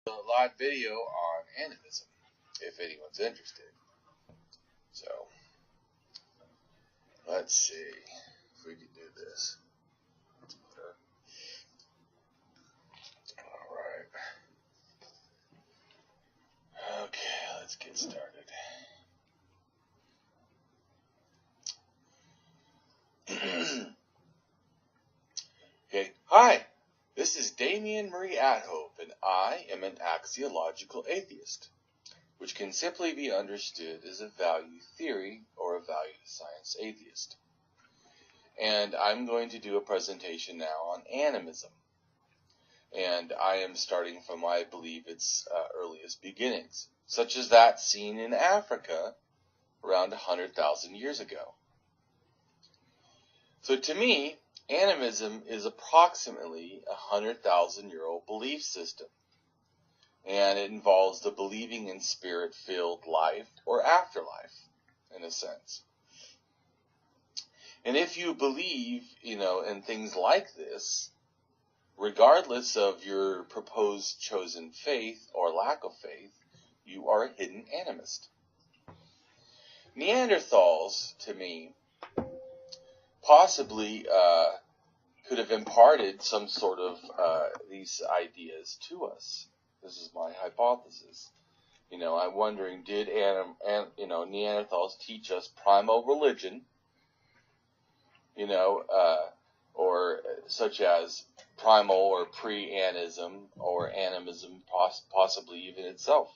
A live video on animism, if anyone's interested. So, let's see if we can do this. Alright. Okay, let's get started. Okay, hi! This is Damien Marie AtHope, and I am an axiological atheist, which can simply be understood as a value theory or a value science atheist. And I'm going to do a presentation now on animism. And I am starting from, I believe, its earliest beginnings, such as that seen in Africa around 100,000 years ago. So to me, animism is approximately a 100,000-year-old belief system, and it involves the believing in spirit-filled life or afterlife, in a sense. And if you believe, in things like this, regardless of your proposed chosen faith or lack of faith, you are a hidden animist. Neanderthals, to me, possibly could have imparted some sort of these ideas to us. This is my hypothesis. I'm wondering, did Neanderthals teach us primal religion? Or such as primal or pre-animism or animism, possibly even itself.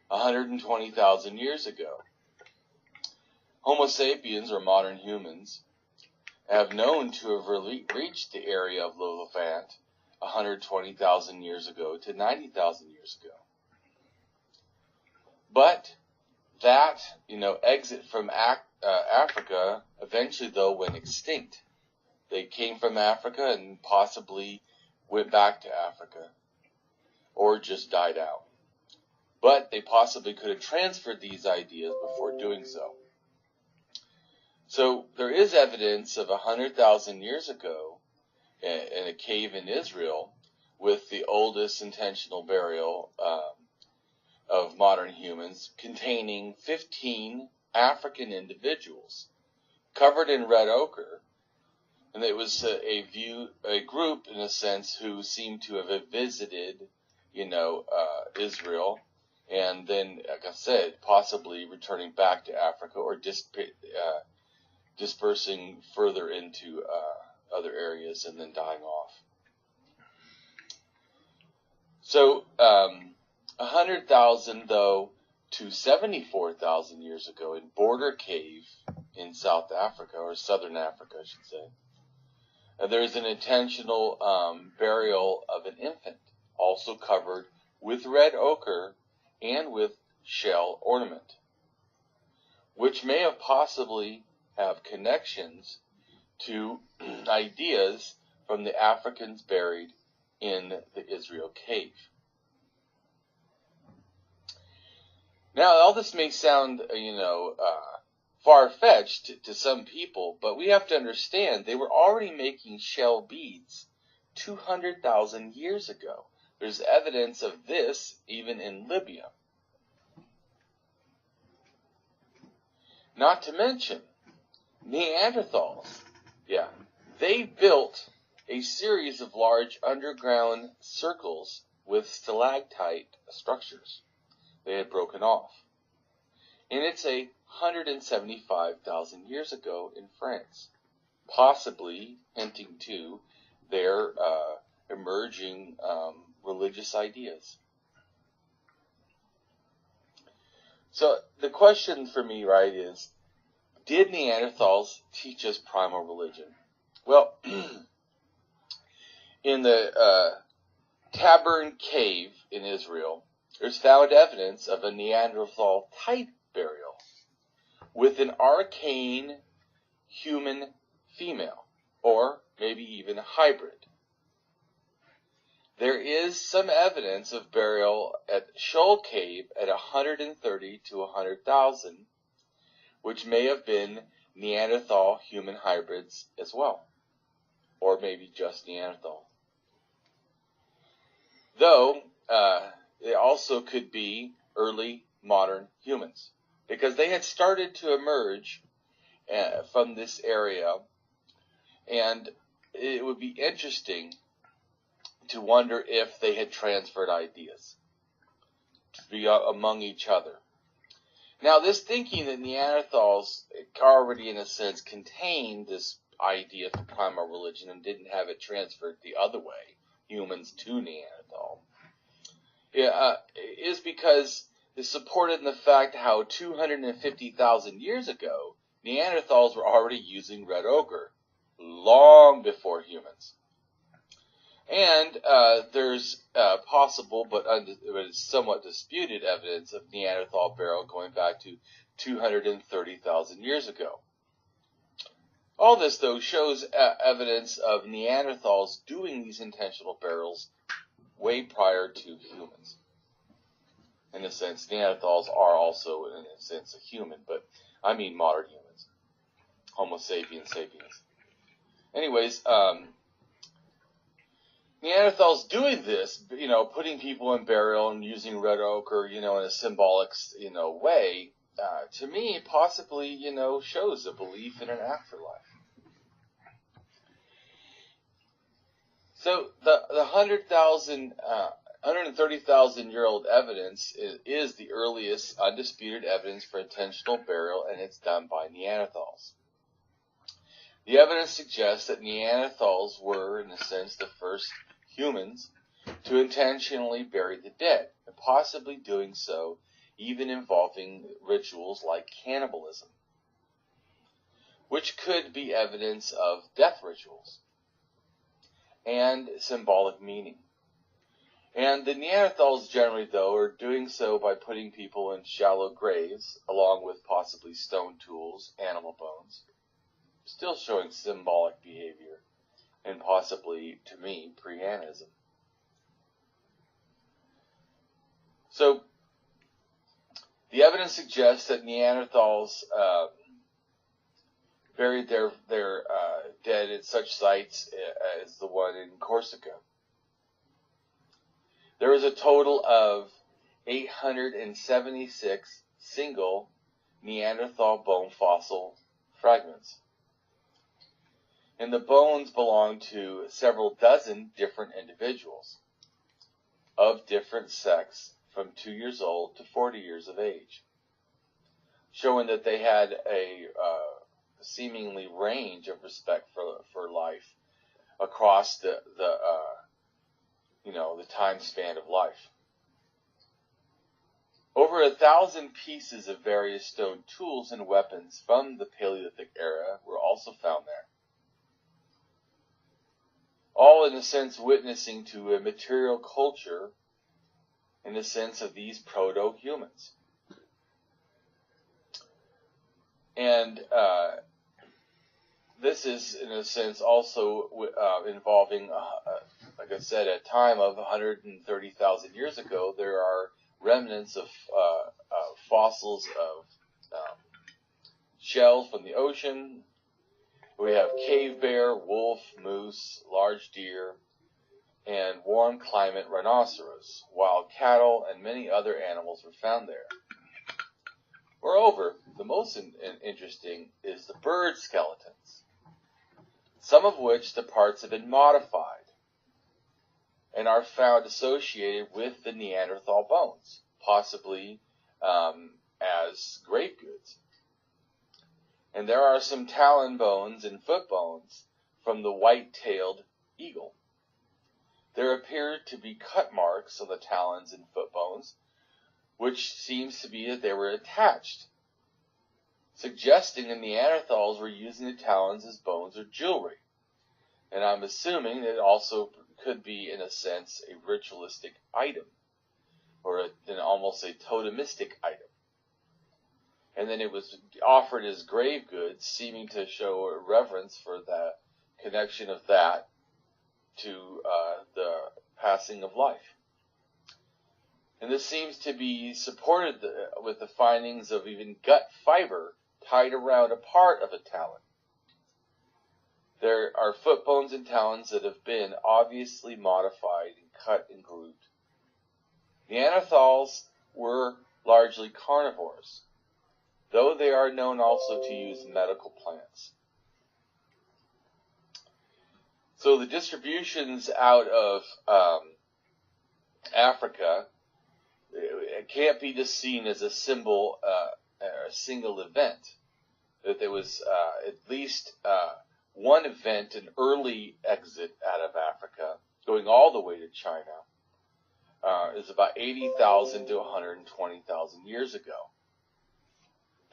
120,000 years ago, Homo sapiens, or modern humans, have known to have reached the area of Levant 120,000 years ago to 90,000 years ago. But that, exit from Africa eventually, though, went extinct. They came from Africa and possibly went back to Africa, or just died out. But they possibly could have transferred these ideas before doing so. So there is evidence of 100,000 years ago in a cave in Israel with the oldest intentional burial of modern humans, containing 15 African individuals covered in red ochre. And it was a group, in a sense, who seemed to have visited, Israel, and then, like I said, possibly returning back to Africa or dispersing further into other areas and then dying off. So, 100,000, though, to 74,000 years ago in Border Cave in South Africa, or Southern Africa, I should say, there is an intentional burial of an infant, also covered with red ochre and with shell ornament, which may have possibly have connections to ideas from the Africans buried in the Israel cave. Now, all this may sound, far-fetched to some people, but we have to understand they were already making shell beads 200,000 years ago. There's evidence of this even in Libya. Not to mention, Neanderthals, they built a series of large underground circles with stalactite structures they had broken off. And it's 175,000 years ago in France, possibly hinting to their emerging religious ideas. So the question for me, is, did Neanderthals teach us primal religion? Well, in the Tabern Cave in Israel, there's found evidence of a Neanderthal-type burial with an arcane human female, or maybe even a hybrid. There is some evidence of burial at Shoal Cave at 130 to 100,000, which may have been Neanderthal-human hybrids as well, or maybe just Neanderthal. Though they also could be early modern humans, because they had started to emerge from this area, and it would be interesting to wonder if they had transferred ideas to be among each other. Now, this thinking that Neanderthals already, in a sense, contained this idea for primal religion and didn't have it transferred the other way, humans to Neanderthal, is because it's supported in the fact how 250,000 years ago, Neanderthals were already using red ochre, long before humans. And there's possible but somewhat disputed evidence of Neanderthal burial going back to 230,000 years ago. All this, though, shows evidence of Neanderthals doing these intentional burials way prior to humans. In a sense, Neanderthals are also, in a sense, a human, but I mean modern humans. Homo sapiens sapiens. Anyways, Neanderthals doing this, putting people in burial and using red ochre, in a symbolic, way, to me, possibly, shows a belief in an afterlife. So the 130,000-year-old evidence is the earliest undisputed evidence for intentional burial, and it's done by Neanderthals. The evidence suggests that Neanderthals were, in a sense, the first humans to intentionally bury the dead, and possibly doing so even involving rituals like cannibalism, which could be evidence of death rituals and symbolic meaning. And the Neanderthals generally, though, are doing so by putting people in shallow graves, along with possibly stone tools, animal bones, still showing symbolic behavior, and possibly, to me, Pre-Animism. So, the evidence suggests that Neanderthals buried their dead at such sites as the one in Corsica. There is a total of 876 single Neanderthal bone fossil fragments. And the bones belong to several dozen different individuals of different sex, from 2 years old to 40 years of age, showing that they had a seemingly range of respect for life across the time span of life. Over 1,000 pieces of various stone tools and weapons from the Paleolithic era were also found there. All, in a sense, witnessing to a material culture in the sense of these proto-humans. And this is, in a sense, also involving, like I said, at a time of 130,000 years ago, there are remnants of fossils of shells from the ocean. We have cave bear, wolf, moose, large deer, and warm climate rhinoceros, wild cattle, and many other animals were found there. Moreover, the most interesting is the bird skeletons, some of which the parts have been modified and are found associated with the Neanderthal bones, possibly as grave goods. And there are some talon bones and foot bones from the white-tailed eagle. There appear to be cut marks on the talons and foot bones, which seems to be that they were attached, suggesting the Neanderthals were using the talons as bones or jewelry. And I'm assuming that it also could be, in a sense, a ritualistic item, or almost a totemistic item. And then it was offered as grave goods, seeming to show a reverence for the connection of that to the passing of life. And this seems to be supported with the findings of even gut fiber tied around a part of a talon. There are foot bones and talons that have been obviously modified and cut and grooved. Neanderthals were largely carnivores, though they are known also to use medical plants. So the distributions out of Africa, it can't be just seen as a symbol, or a single event. That there was at least one event, an early exit out of Africa, going all the way to China, is about 80,000 to 120,000 years ago.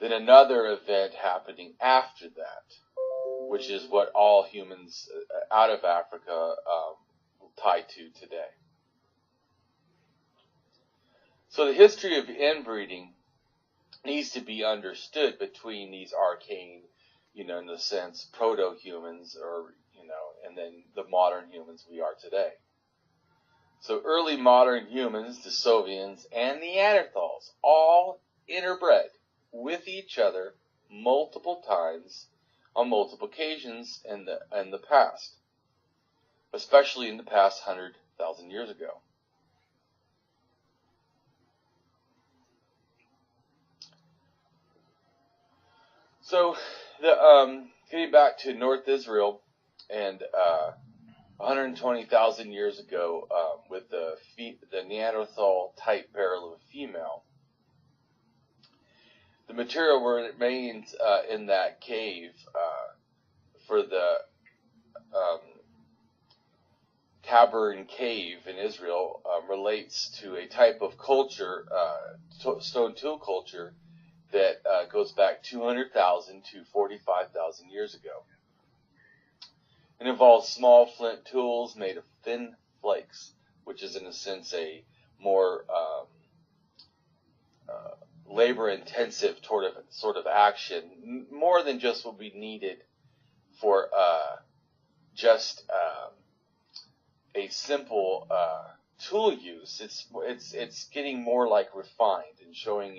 Then another event happening after that, which is what all humans out of Africa tie to today. So the history of inbreeding needs to be understood between these arcane, in a sense, proto-humans, or, and then the modern humans we are today. So early modern humans, Desovians, and Neanderthals all interbred with each other multiple times on multiple occasions in the past, especially in the past 100,000 years ago. So, getting back to North Israel, and 120,000 years ago, with the Neanderthal type burial of a female, the material remained in that cave for the Cavern Cave in Israel relates to a type of culture, stone tool culture, that goes back 200,000 to 45,000 years ago. It involves small flint tools made of thin flakes, which is in a sense a more labor-intensive sort of action, more than just will be needed for just a simple tool use. It's getting more like refined and showing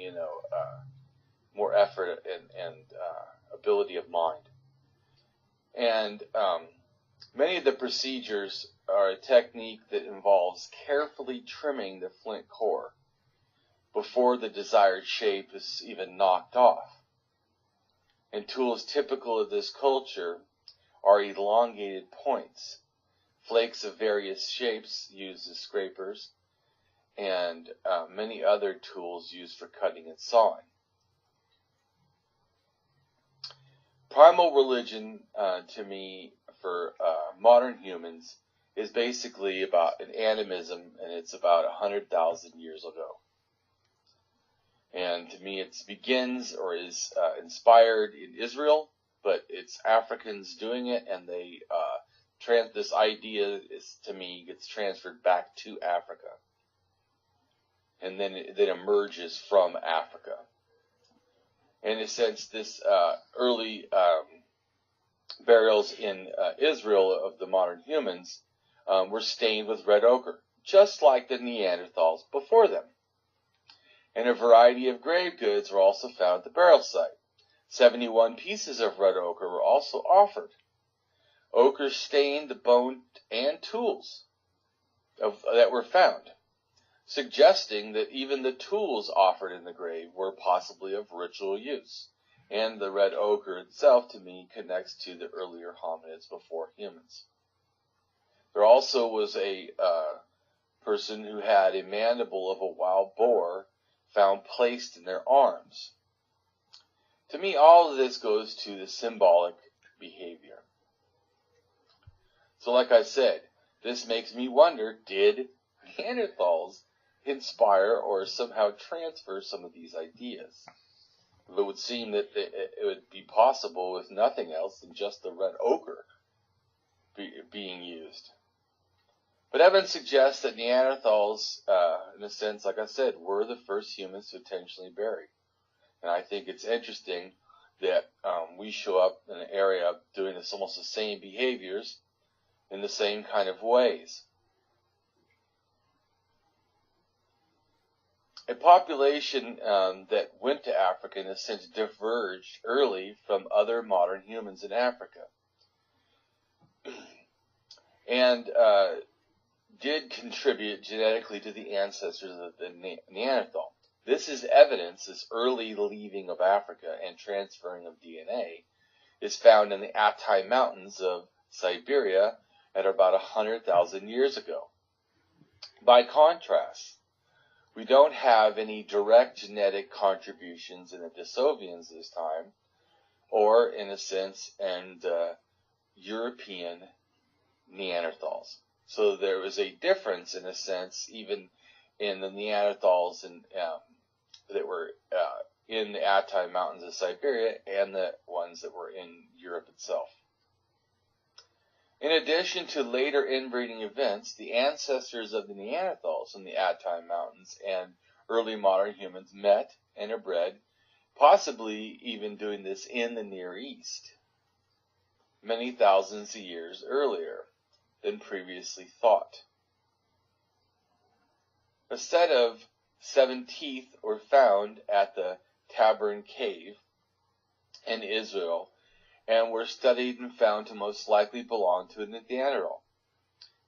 more effort and ability of mind. And many of the procedures are a technique that involves carefully trimming the flint core before the desired shape is even knocked off. And tools typical of this culture are elongated points, flakes of various shapes used as scrapers, and many other tools used for cutting and sawing. Primal religion, to me, for modern humans, is basically about an animism, and it's about 100,000 years ago. And to me, it begins or is inspired in Israel, but it's Africans doing it, and they this idea is, to me, gets transferred back to Africa, and then it emerges from Africa. In a sense, this early burials in Israel of the modern humans were stained with red ochre, just like the Neanderthals before them. And a variety of grave goods were also found at the burial site. 71 pieces of red ochre were also offered. Ochre stained the bone and tools that were found, suggesting that even the tools offered in the grave were possibly of ritual use. And the red ochre itself, to me, connects to the earlier hominids before humans. There also was a person who had a mandible of a wild boar found placed in their arms. To me, all of this goes to the symbolic behavior. So like I said, this makes me wonder, did Neanderthals inspire or somehow transfer some of these ideas? It would seem that it would be possible with nothing else than just the red ochre being used. But evidence suggests that Neanderthals, in a sense, like I said, were the first humans to intentionally bury. And I think it's interesting that we show up in an area doing almost the same behaviors in the same kind of ways. A population that went to Africa, in a sense, diverged early from other modern humans in Africa. And did contribute genetically to the ancestors of the Neanderthal. This is evidence, this early leaving of Africa and transferring of DNA is found in the Altai Mountains of Siberia at about 100,000 years ago. By contrast, we don't have any direct genetic contributions in the Denisovans this time, or, in a sense, and European Neanderthals. So there was a difference, in a sense, even in the Neanderthals that were in the Altai Mountains of Siberia and the ones that were in Europe itself. In addition to later inbreeding events, the ancestors of the Neanderthals in the Altai Mountains and early modern humans met and are bred, possibly even doing this in the Near East, many thousands of years earlier than previously thought. A set of 7 teeth were found at the Tabernan Cave in Israel and were studied and found to most likely belong to a Neanderthal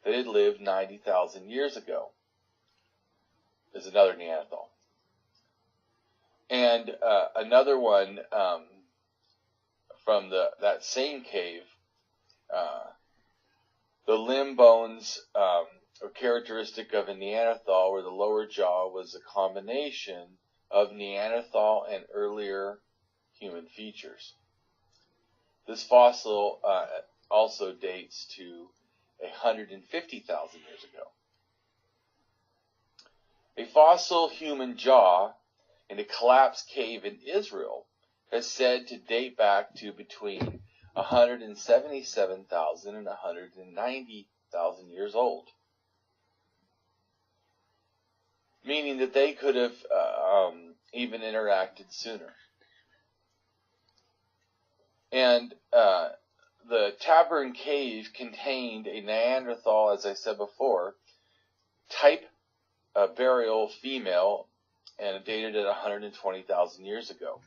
that had lived 90,000 years ago. There's another Neanderthal. And another one from that same cave, the limb bones are characteristic of a Neanderthal, where the lower jaw was a combination of Neanderthal and earlier human features. This fossil also dates to 150,000 years ago. A fossil human jaw in a collapsed cave in Israel is said to date back to between 177,000 and 190,000 years old, meaning that they could have even interacted sooner. And the Tabernan Cave contained a Neanderthal, as I said before, type burial female, and dated at 120,000 years ago.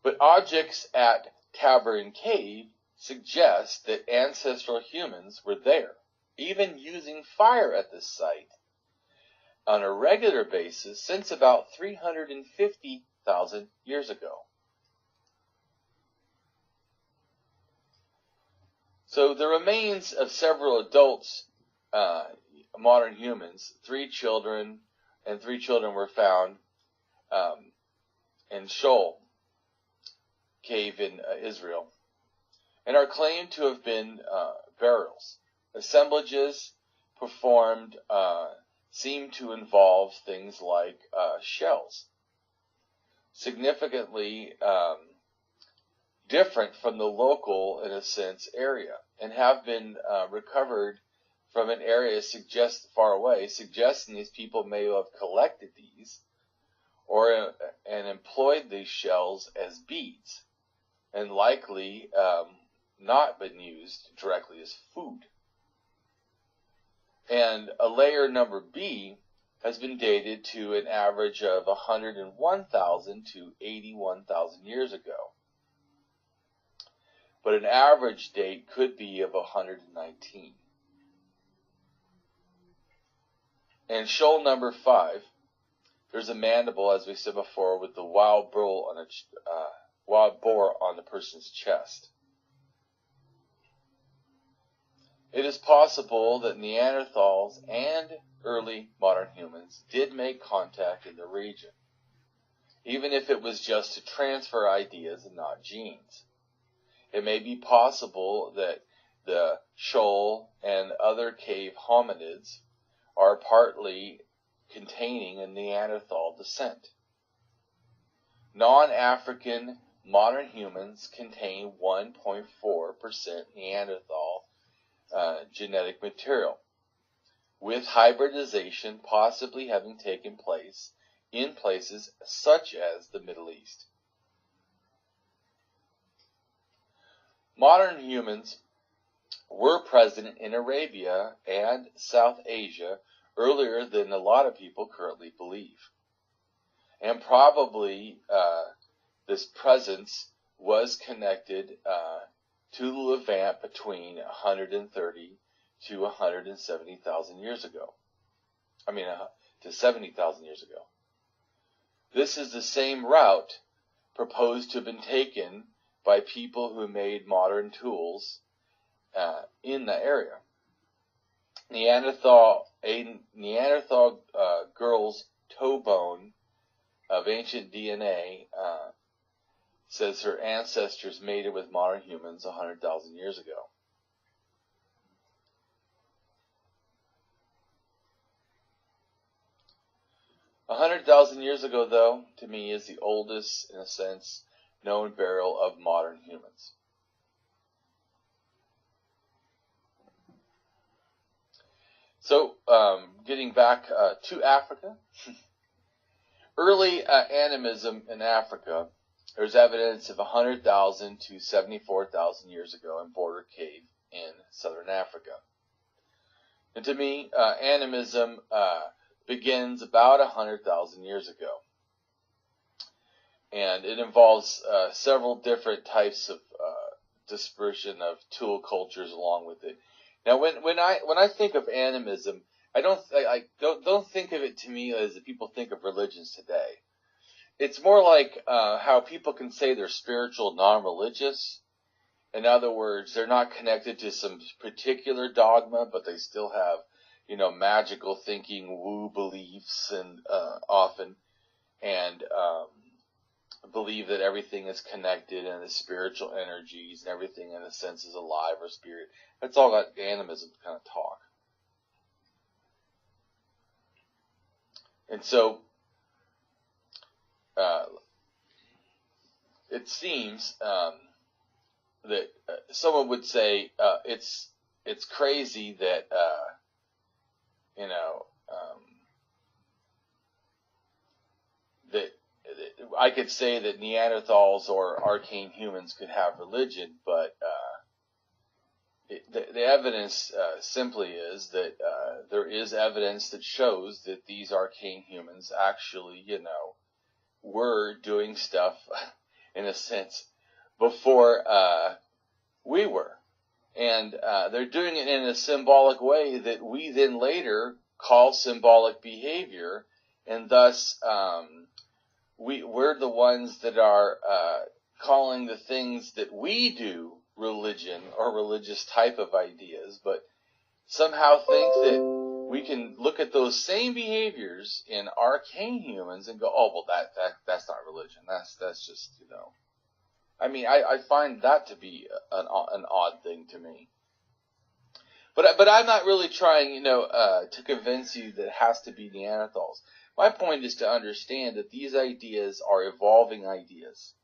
But objects at Tabernan Cave suggest that ancestral humans were there, even using fire at this site on a regular basis since about 350,000 years ago. So the remains of several adults, modern humans, 3 children were found in Shoal Cave in Israel, and are claimed to have been burials. Assemblages performed seem to involve things like shells, significantly different from the local, in a sense, area, and have been recovered from an area far away, suggesting these people may have collected these and employed these shells as beads, and likely not been used directly as food. And a layer number B has been dated to an average of 101,000 to 81,000 years ago. But an average date could be of 119. And shoal number 5, there's a mandible, as we said before, with the wild boar on the person's chest. It is possible that Neanderthals and early modern humans did make contact in the region, even if it was just to transfer ideas and not genes. It may be possible that the shoal and other cave hominids are partly containing a Neanderthal descent. Non-African modern humans contain 1.4% Neanderthal genetic material, with hybridization possibly having taken place in places such as the Middle East. Modern humans were present in Arabia and South Asia earlier than a lot of people currently believe. And probably this presence was connected to the Levant between 130 to 170,000 years ago. To 70,000 years ago. This is the same route proposed to have been taken by people who made modern tools in the area. A Neanderthal girl's toe bone of ancient DNA says her ancestors mated with modern humans 100,000 years ago. A 100,000 years ago, though, to me is the oldest, in a sense, known burial of modern humans. So, getting back to Africa, early animism in Africa, there's evidence of 100,000 to 74,000 years ago in Border Cave in southern Africa. And to me, animism begins about 100,000 years ago. And it involves several different types of dispersion of tool cultures along with it. Now, when I think of animism, I don't think of it to me as people think of religions today. It's more like how people can say they're spiritual, non-religious. In other words, they're not connected to some particular dogma, but they still have, magical thinking, woo beliefs, and often, and believe that everything is connected and the spiritual energies and everything in a sense is alive or spirit. That's all that animism kind of talk. And so, it seems that someone would say it's crazy that that I could say that Neanderthals or archaic humans could have religion, but the evidence simply is that there is evidence that shows that these archaic humans actually, were doing stuff, in a sense, before we were. And they're doing it in a symbolic way that we then later call symbolic behavior, and thus we're the ones that are calling the things that we do religion or religious type of ideas, but somehow think that we can look at those same behaviors in arcane humans and go, oh, well, that's not religion. That's just, I find that to be an odd thing to me. But I'm not really trying, to convince you that it has to be Neanderthals. My point is to understand that these ideas are evolving ideas.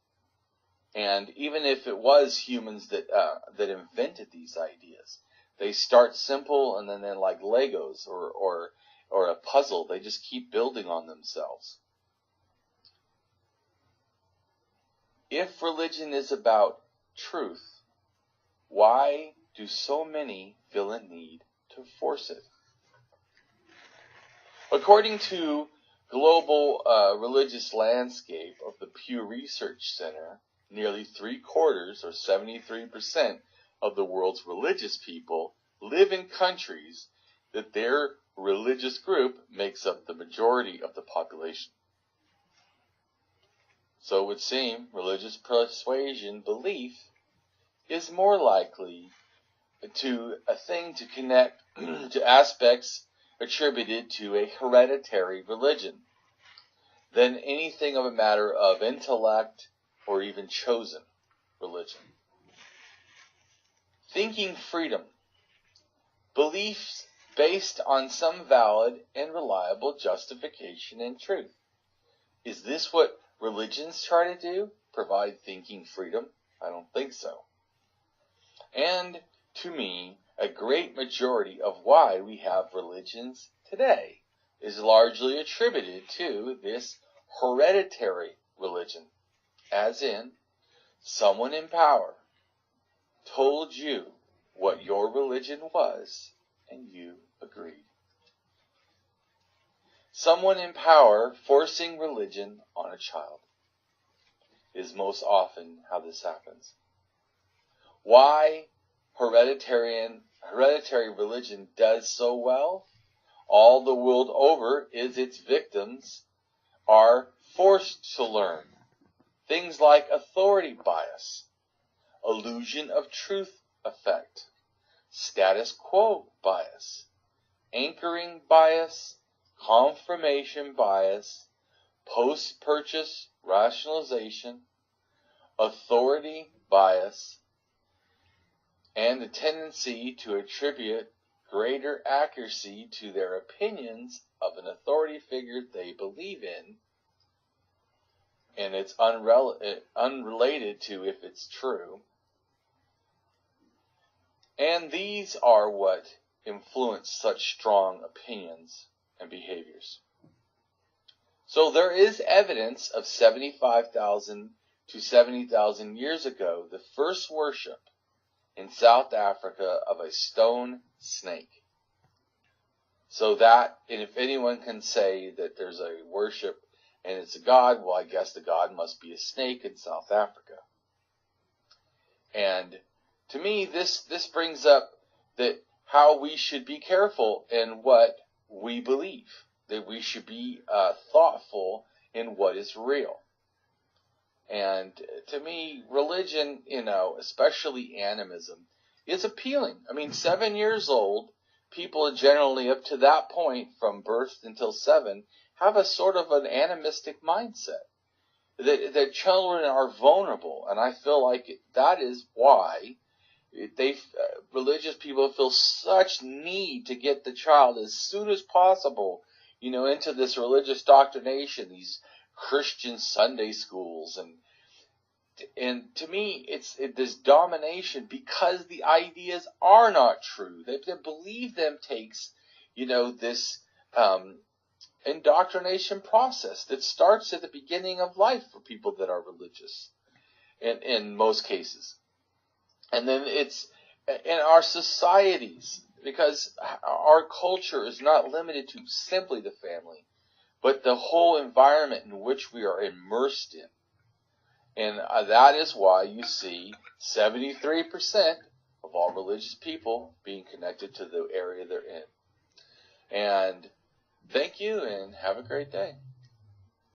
And even if it was humans that invented these ideas, they start simple and then like Legos or a puzzle, they just keep building on themselves. If religion is about truth, why do so many feel a need to force it? According to Global Religious Landscape of the Pew Research Center, nearly 3/4 or 73% of the world's religious people live in countries that their religious group makes up the majority of the population. So it would seem religious persuasion, belief, is more likely to a thing to connect to aspects attributed to a hereditary religion than anything of a matter of intellect or even chosen religion. Thinking freedom. Beliefs based on some valid and reliable justification and truth. Is this what religions try to do? Provide thinking freedom? I don't think so. And to me, a great majority of why we have religions today is largely attributed to this hereditary religion. As in, someone in power told you what your religion was, and you agreed. Someone in power forcing religion on a child is most often how this happens. why hereditary religion does so well all the world over is its victims are forced to learn things like authority bias, illusion of truth effect, status quo bias, anchoring bias, confirmation bias, post-purchase rationalization, authority bias, and the tendency to attribute greater accuracy to their opinions of an authority figure they believe in, and it's unrelated to if it's true. And these are what influence such strong opinions and behaviors. So there is evidence of 75,000 to 70,000 years ago, the first worship in South Africa of a stone snake. So that, and if anyone can say that there's a worship and it's a god, well, I guess the god must be a snake in South Africa. And to me, this brings up that how we should be careful in what we believe, that we should be thoughtful in what is real. And to me, religion, especially animism, is appealing. I mean, 7 years old, people generally up to that point, from birth until 7, have a sort of an animistic mindset. That children are vulnerable, and I feel like that is why religious people feel such need to get the child as soon as possible, into this religious doctrination, these Christian Sunday schools, and to me, it's this domination because the ideas are not true. They believe them takes, this indoctrination process that starts at the beginning of life for people that are religious, in most cases. And then it's in our societies, because our culture is not limited to simply the family, but the whole environment in which we are immersed in. And that is why you see 73% of all religious people being connected to the area they're in. And thank you, and have a great day.